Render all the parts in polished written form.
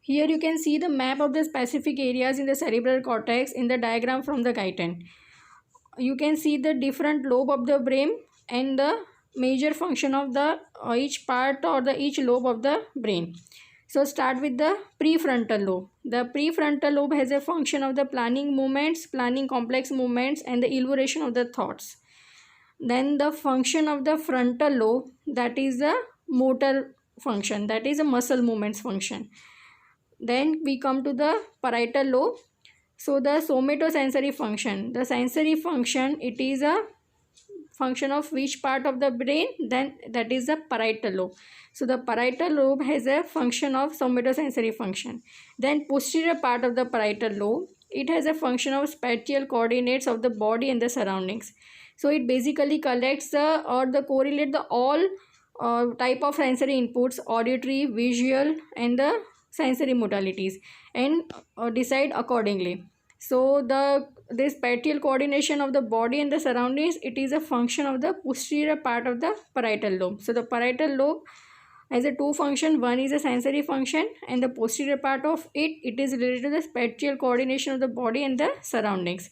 Here you can see the map of the specific areas in the cerebral cortex in the diagram from the Guyton. You can see the different lobe of the brain and the major function of the each part or the each lobe of the brain. So start with the prefrontal lobe. The prefrontal lobe has a function of the planning movements, planning complex movements, and the elaboration of the thoughts. Then the function of the frontal lobe, that is the motor function, that is a muscle movements function. Then we come to the parietal lobe. So the somatosensory function, the sensory function, it is a function of which part of the brain? Then that is the parietal lobe. So the parietal lobe has a function of somatosensory function. Then posterior part of the parietal lobe, it has a function of spatial coordinates of the body and the surroundings. So it basically collects the correlate the all type of sensory inputs, auditory, visual, and the sensory modalities, and decide accordingly. So this spatial coordination of the body and the surroundings, it is a function of the posterior part of the parietal lobe. So the parietal lobe has a two function. One is a sensory function, and the posterior part of it is related to the spatial coordination of the body and the surroundings.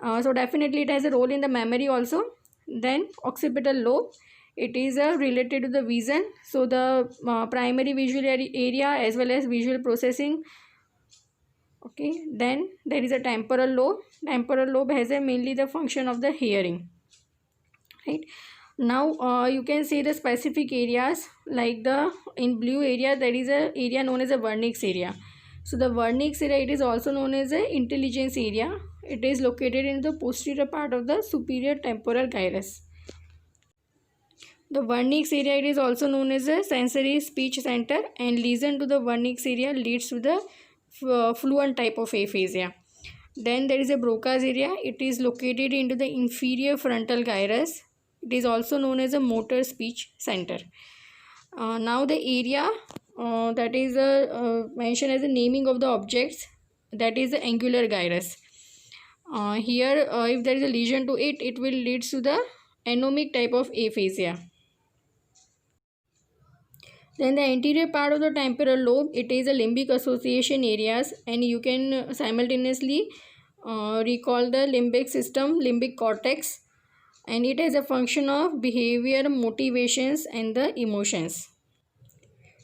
So definitely it has a role in the memory also. Then occipital lobe, it is related to the vision. So the primary visual area as well as visual processing. Okay, then there is a temporal lobe. Temporal lobe has a mainly the function of the hearing. Right, now you can see the specific areas, like the in blue area there is a area known as a Wernicke's area. So the Wernicke's area, it is also known as a intelligence area. It is located in the posterior part of the superior temporal gyrus. The Wernicke's area, it is also known as a sensory speech center, and lesion to the Wernicke's area leads to the fluent type of aphasia. Then there is a Broca's area. It is located into the inferior frontal gyrus. It is also known as a motor speech center. Now the area that is mentioned as the naming of the objects, that is the angular gyrus. Here if there is a lesion to it, it will lead to the anomic type of aphasia. Then the anterior part of the temporal lobe, it is a limbic association areas, and you can simultaneously recall the limbic system, limbic cortex, and it has a function of behavior, motivations, and the emotions.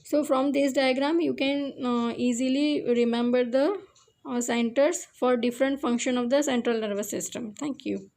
So from this diagram you can easily remember the centers for different function of the central nervous system. Thank you.